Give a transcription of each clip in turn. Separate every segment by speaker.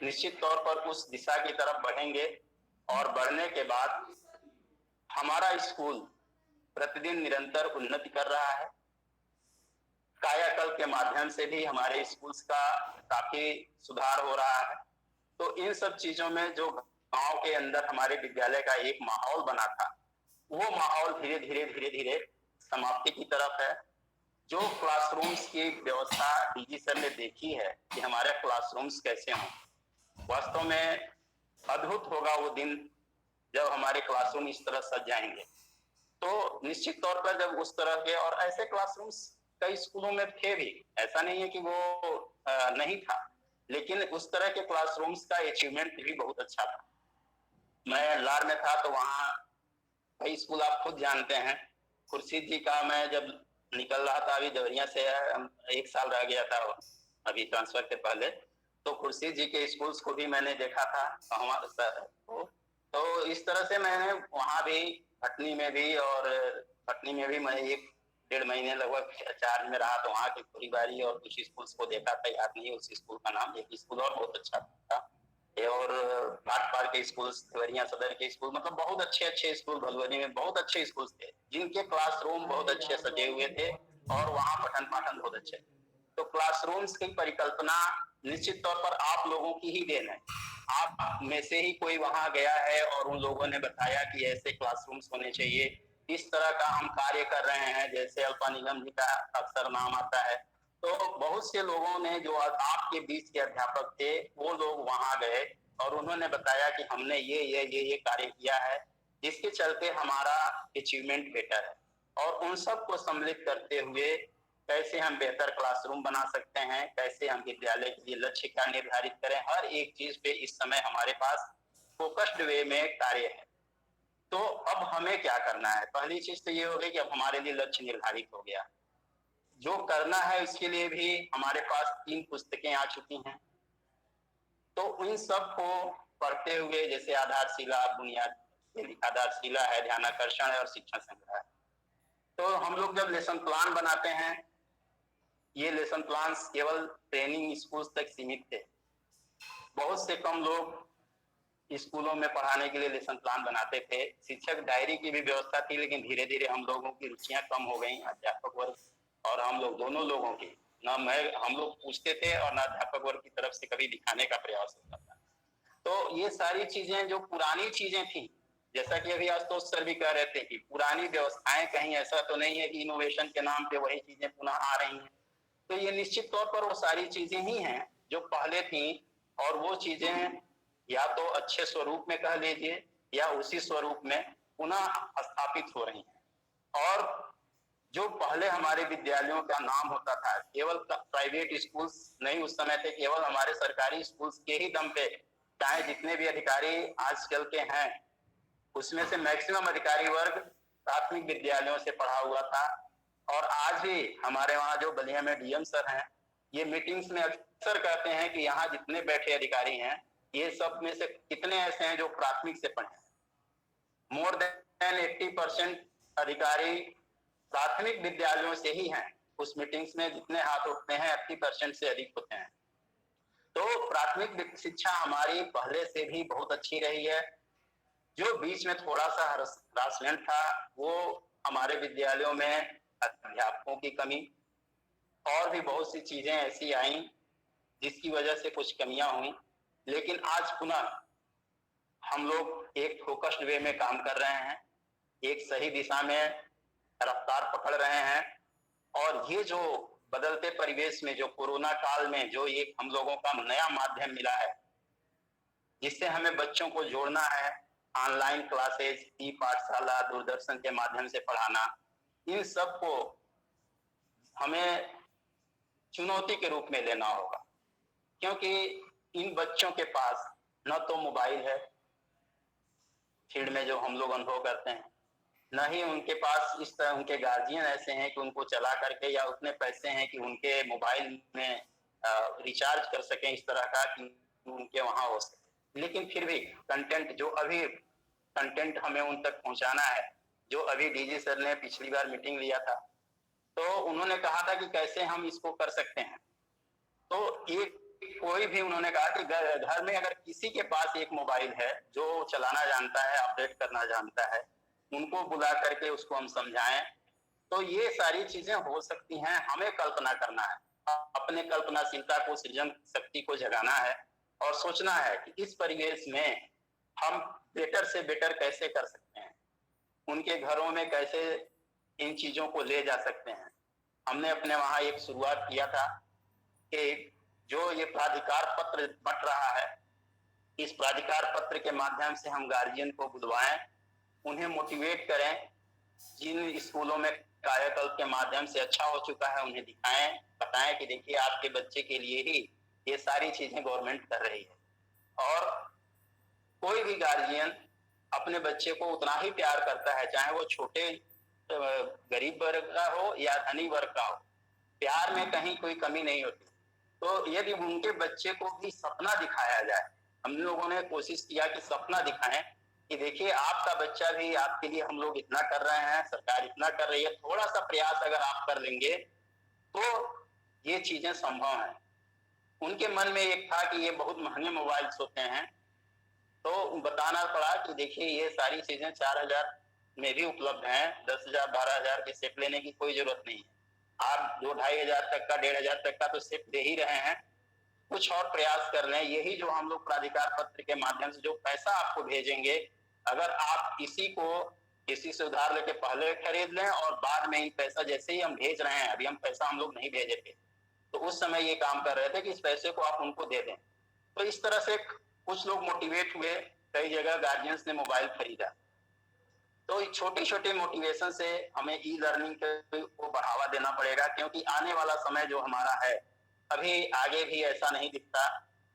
Speaker 1: निश्चित तौर पर उस दिशा की तरफ बढ़ेंगे और बढ़ने के बाद हमारा स्कूल प्रतिदिन निरंतर उन्नति कर रहा है। कायाकल्प के माध्यम से भी हमारे स्कूल्स का काफी सुधार हो रहा है। तो इन सब चीजों में जो गांव के अंदर हमारे विद्यालय का एक माहौल बना था, वो माहौल धीरे धीरे धीरे धीरे समाप्ति की तरफ है। जो क्लासरूम्स की व्यवस्था डीजी सर ने देखी है कि हमारे क्लासरूम्स कैसे हों, वास्तव में अद्भुत होगा वो दिन जब हमारे क्लासरूम इस तरह सज जाएंगे। तो निश्चित तौर पर जब उस तरह के, और ऐसे क्लासरूम्स कई स्कूलों में थे भी, ऐसा नहीं है कि वो नहीं था, लेकिन उस तरह के क्लासरूम्स का अचीवमेंट भी बहुत अच्छा था। मैं लार में था तो वहाँ कई स्कूल आप खुद जानते हैं। खुर्शीद जी का मैं जब निकल रहा था, अभी देवरिया से 1 साल रह गया था अभी ट्रांसफर के पहले, तो खुर्शीद जी के स्कूल्स को भी मैंने देखा था। तो इस तरह से मैंने वहाँ भी भटनी में भी, और भटनी में भी मैं 1-1.5 महीने लगभग चार्ज में रहा, तो वहाँ की पूरी बारी और कुछ स्कूल्स को देखा था, याद नहीं उस स्कूल का नाम। एक स्कूल और बहुत अच्छा था, और घाट पार के स्कूल, देवरिया सदर के स्कूल, मतलब बहुत अच्छे अच्छे स्कूल, भलुवनी में बहुत अच्छे स्कूल थे जिनके क्लासरूम बहुत अच्छे सजे हुए थे और वहाँ पठन पाठन बहुत अच्छे। तो क्लासरूम्स की परिकल्पना निश्चित तौर पर आप लोगों की ही देन है। आप में से ही कोई वहां गया है और उन लोगों ने बताया कि ऐसे क्लासरूम्स होने चाहिए, इस तरह का हम कार्य कर रहे हैं। जैसे अल्पा निगम जी का अक्सर नाम आता है, तो बहुत से लोगों ने जो आपके बीच के अध्यापक थे वो लोग वहां गए और उन्होंने बताया कि हमने ये कार्य किया है, जिसके चलते हमारा अचीवमेंट बेटर है। और उन सब को सम्मिलित करते हुए कैसे हम बेहतर क्लासरूम बना सकते हैं, कैसे हम विद्यालय के लिए लक्ष्य क्या निर्धारित करें, हर एक चीज पे इस समय हमारे पास फोकस्ड वे में कार्य है। तो अब हमें क्या करना है? पहली चीज तो ये हो गई कि अब हमारे लिए लक्ष्य निर्धारित हो गया। जो करना है उसके लिए भी हमारे पास 3 पुस्तकें आ चुकी हैं। तो इन सब को पढ़ते हुए, जैसे आधारशिला, बुनियाद आधारशिला है, ध्यानाकर्षण है और शिक्षण संग्रह है। तो हम लोग जब लेसन प्लान बनाते हैं, ये लेसन प्लान केवल ट्रेनिंग स्कूल तक सीमित थे। बहुत से कम लोग स्कूलों में पढ़ाने के लिए लेसन प्लान बनाते थे। शिक्षक डायरी की भी व्यवस्था थी, लेकिन धीरे धीरे हम लोगों की रुचियां कम हो गई, अध्यापक वर्ग और हम लोग दोनों लोगों की। ना हम लोग पूछते थे और ना अध्यापक वर्ग की तरफ से कभी दिखाने का प्रयास होता था। तो ये सारी चीजें जो पुरानी चीजें थी, जैसा कि अभी आशुतोष सर भी कह रहे थे कि पुरानी व्यवस्थाएं, कहीं ऐसा तो नहीं है कि इनोवेशन के नाम पे वही चीजें पुनः आ रही हैं। तो ये निश्चित तौर पर वो सारी चीजें ही हैं जो पहले थी, और वो चीजें या तो अच्छे स्वरूप में कह लीजिए या उसी स्वरूप में पुनः स्थापित हो रही हैं। और जो पहले हमारे विद्यालयों का नाम होता था, केवल प्राइवेट स्कूल्स नहीं उस समय थे, केवल हमारे सरकारी स्कूल्स के ही दम पे, चाहे जितने भी अधिकारी आजकल के हैं उसमें से मैक्सिमम अधिकारी वर्ग प्राथमिक विद्यालयों से पढ़ा हुआ था। और आज भी हमारे वहां जो बलिया में डीएम सर हैं, ये मीटिंग्स में अक्सर कहते हैं कि यहाँ जितने बैठे अधिकारी हैं, ये सब में से कितने ऐसे हैं जो प्राथमिक से पढ़े। मोर देन 80% अधिकारी प्राथमिक विद्यालयों से ही हैं। उस मीटिंग्स में जितने हाथ उठते हैं 80% से अधिक होते हैं। तो प्राथमिक शिक्षा हमारी पहले से भी बहुत अच्छी रही है। जो बीच में थोड़ा सा हरासमेंट था, वो हमारे विद्यालयों में अध्यापकों की कमी और भी बहुत सी चीजें ऐसी आई जिसकी वजह से कुछ कमियां हुई। लेकिन आज पुनः हम लोग एक फोकस्ड वे में काम कर रहे हैं, एक सही दिशा में रफ्तार पकड़ रहे हैं। और ये जो बदलते परिवेश में, जो कोरोना काल में जो एक हम लोगों का नया माध्यम मिला है, जिससे हमें बच्चों को जोड़ना है, ऑनलाइन क्लासेज, ई पाठशाला, दूरदर्शन के माध्यम से पढ़ाना, इन सब को हमें चुनौती के रूप में लेना होगा। क्योंकि इन बच्चों के पास न तो मोबाइल है फील्ड में जो हम लोग अनुभव करते हैं, न ही उनके पास इस तरह उनके गार्जियन ऐसे हैं कि उनको चला करके, या उतने पैसे हैं कि उनके मोबाइल में रिचार्ज कर सकें इस तरह का कि उनके वहां हो सके। लेकिन फिर भी कंटेंट जो अभी कंटेंट हमें उन तक पहुंचाना है, जो अभी डीजी सर ने पिछली बार मीटिंग लिया था, तो उन्होंने कहा था कि कैसे हम इसको कर सकते हैं। तो एक कोई भी उन्होंने कहा कि घर में अगर किसी के पास एक मोबाइल है जो चलाना जानता है, अपडेट करना जानता है, उनको बुला करके उसको हम समझाएं, तो ये सारी चीजें हो सकती हैं। हमें कल्पना करना है, अपने कल्पनाशीलता को, सृजन शक्ति को जगाना है और सोचना है कि इस परिवेश में हम बेटर से बेटर कैसे कर सकते हैं, उनके घरों में कैसे इन चीजों को ले जा सकते हैं। हमने अपने वहां एक शुरुआत किया था कि जो ये प्राधिकार पत्र बंट रहा है, इस प्राधिकार पत्र के माध्यम से हम गार्जियन को बुलवाएं, उन्हें मोटिवेट करें, जिन स्कूलों में कायाकल्प के माध्यम से अच्छा हो चुका है उन्हें दिखाएं, बताएं कि देखिए आपके बच्चे के लिए ही ये सारी चीजें गवर्नमेंट कर रही है। और कोई भी गार्जियन अपने बच्चे को उतना ही प्यार करता है, चाहे वो छोटे गरीब वर्ग का हो या धनी वर्ग का हो, प्यार में कहीं कोई कमी नहीं होती। तो यदि उनके बच्चे को भी सपना दिखाया जाए, हम लोगों ने कोशिश किया कि सपना दिखाएं कि देखिए आपका बच्चा भी, आपके लिए हम लोग इतना कर रहे हैं, सरकार इतना कर रही है, थोड़ा सा प्रयास अगर आप कर लेंगे तो ये चीजें संभव हैं। उनके मन में एक था कि ये बहुत महंगे मोबाइल्स होते हैं, तो बताना पड़ा कि देखिए ये सारी चीजें 4000 में भी उपलब्ध हैं, 10,000 12,000 के सेट लेने की कोई जरूरत नहीं है। आप 2-2,500 तक का, 1,500 तक का तो सेट दे ही रहे हैं, कुछ और प्रयास कर लें। यही जो हम लोग प्राधिकार पत्र के माध्यम से जो पैसा आपको भेजेंगे, अगर आप किसी से उधार लेके पहले खरीद लें और बाद में इन पैसा जैसे ही हम भेज रहे हैं, अभी हम पैसा हम लोग नहीं भेजे थे तो उस समय ये काम कर रहे थे कि इस पैसे को आप उनको दे दें। तो इस तरह से कुछ लोग मोटिवेट हुए, कई जगह गार्जियंस ने मोबाइल खरीदा। तो छोटी छोटी मोटिवेशन से हमें ई लर्निंग को बढ़ावा देना पड़ेगा, क्योंकि आने वाला समय जो हमारा है, अभी आगे भी ऐसा नहीं दिखता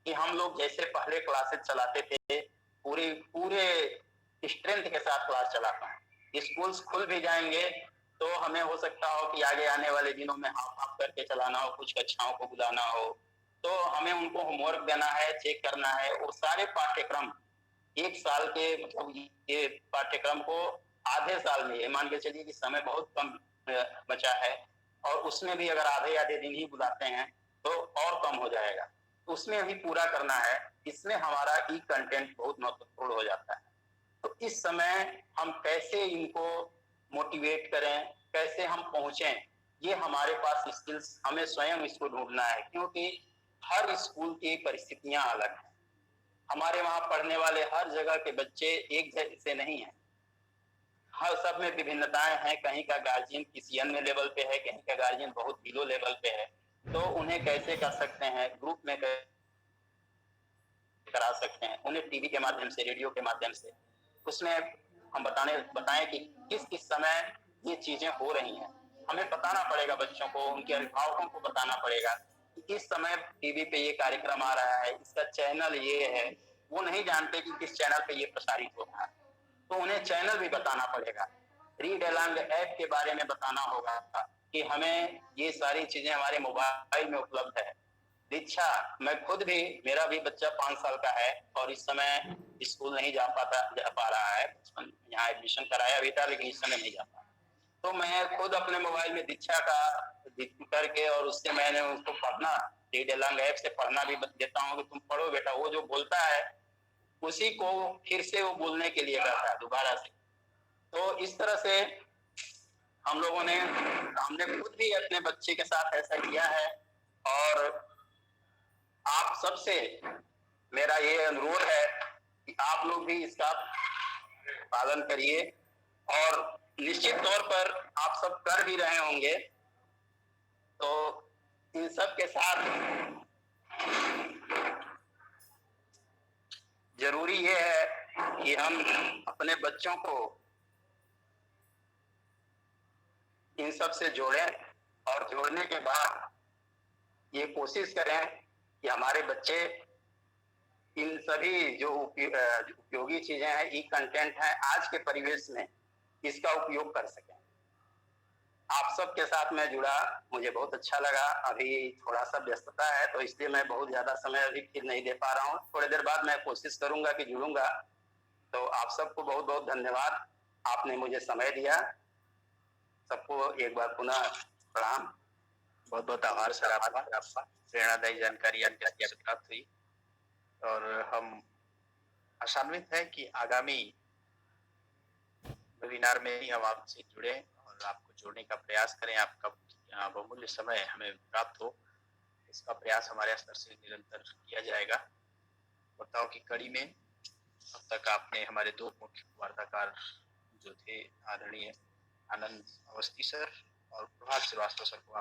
Speaker 1: कि हम लोग जैसे पहले क्लासेस चलाते थे, पूरे पूरे स्ट्रेंथ के साथ क्लास चलाते हैं। स्कूल्स खुल भी जाएंगे तो हमें हो सकता हो कि आगे आने वाले दिनों में हाफ हाफ करके चलाना हो, कुछ कक्षाओं को बुलाना हो, तो हमें उनको होमवर्क देना है, चेक करना है। वो सारे पाठ्यक्रम एक साल के, मतलब ये पाठ्यक्रम को आधे साल में, मान के चलिए कि समय बहुत कम बचा है और उसमें भी अगर आधे आधे दिन ही बुलाते हैं तो और कम हो जाएगा, उसमें भी पूरा करना है। इसमें हमारा ई कंटेंट बहुत महत्वपूर्ण हो जाता है। तो इस समय हम कैसे इनको मोटिवेट करें, कैसे हम पहुंचें, ये हमारे पास स्किल्स, हमें स्वयं इसको ढूंढना है, क्योंकि हर स्कूल की परिस्थितियां अलग हैं। हमारे वहां पढ़ने वाले हर जगह के बच्चे एक जैसे नहीं हैं, हर सब में विभिन्नताएं हैं। कहीं का गार्जियन किसी अन्य लेवल पे है, कहीं का गार्जियन बहुत बिलो लेवल पे है। तो उन्हें कैसे कर सकते हैं, ग्रुप में करा सकते हैं, उन्हें टीवी के माध्यम से, रेडियो के माध्यम से, उसमें हम बताएं कि किस किस समय ये चीजें हो रही हैं। हमें बताना पड़ेगा बच्चों को, उनके अभिभावकों को बताना पड़ेगा कि इस समय टीवी पे ये कार्यक्रम आ रहा है, इसका चैनल ये है। वो नहीं जानते कि किस चैनल पे ये प्रसारित हो रहा है, तो उन्हें चैनल भी बताना पड़ेगा। रीड अलोंग ऐप के बारे में बताना होगा कि हमें ये सारी चीजें हमारे मोबाइल में उपलब्ध है। दीक्षा, मैं खुद भी, मेरा भी बच्चा 5 साल का है और इस समय स्कूल नहीं जा पा रहा है। यहाँ एडमिशन कराया भी था लेकिन इस समय नहीं जा पा। तो मैं खुद अपने मोबाइल में दीक्षा का करके और उससे मैंने उसको पढ़ना, रीड अलोंग ऐप से पढ़ना भी देता हूँ कि तुम पढ़ो बेटा। वो जो बोलता है उसी को फिर से वो बोलने के लिए कहता है दोबारा से। तो इस तरह से हम लोगों ने, हमने खुद भी अपने बच्चे के साथ ऐसा किया है। और आप सबसे मेरा ये अनुरोध है कि आप लोग भी इसका पालन करिए, और निश्चित तौर पर आप सब कर भी रहे होंगे। तो इन सब के साथ जरूरी ये है कि हम अपने बच्चों को इन सब से जोड़ें, और जोड़ने के बाद ये कोशिश करें कि हमारे बच्चे इन सभी जो उपयोगी चीजें हैं, ई कंटेंट है, आज के परिवेश में इसका उपयोग कर सकें। आप सबके साथ मैं जुड़ा, मुझे बहुत अच्छा लगा। अभी थोड़ा सा व्यस्तता है तो इसलिए मैं बहुत ज्यादा समय अभी फिर नहीं दे पा रहा हूँ। थोड़ी देर बाद मैं कोशिश करूंगा कि जुड़ूंगा। तो आप सबको बहुत बहुत धन्यवाद, आपने मुझे समय दिया। सबको एक बार पुनः प्रणाम।
Speaker 2: बहुत बहुत आभार सर आपका, प्रेरणादायी जानकारी आपके से प्राप्त हुई और हम आशान्वित हैं कि आगामी वेबिनार में ही हम आपसे जुड़े और आपको जोड़ने का प्रयास करें। आपका बहुमूल्य समय हमें प्राप्त हो, इसका प्रयास हमारे स्तर से निरंतर किया जाएगा। वार्ताओं की कड़ी में अब तक आपने हमारे दो मुख्य वार्ताकार जो थे आदरणीय आनंद अवस्थी सर और प्रभात श्रीवास्तव सर को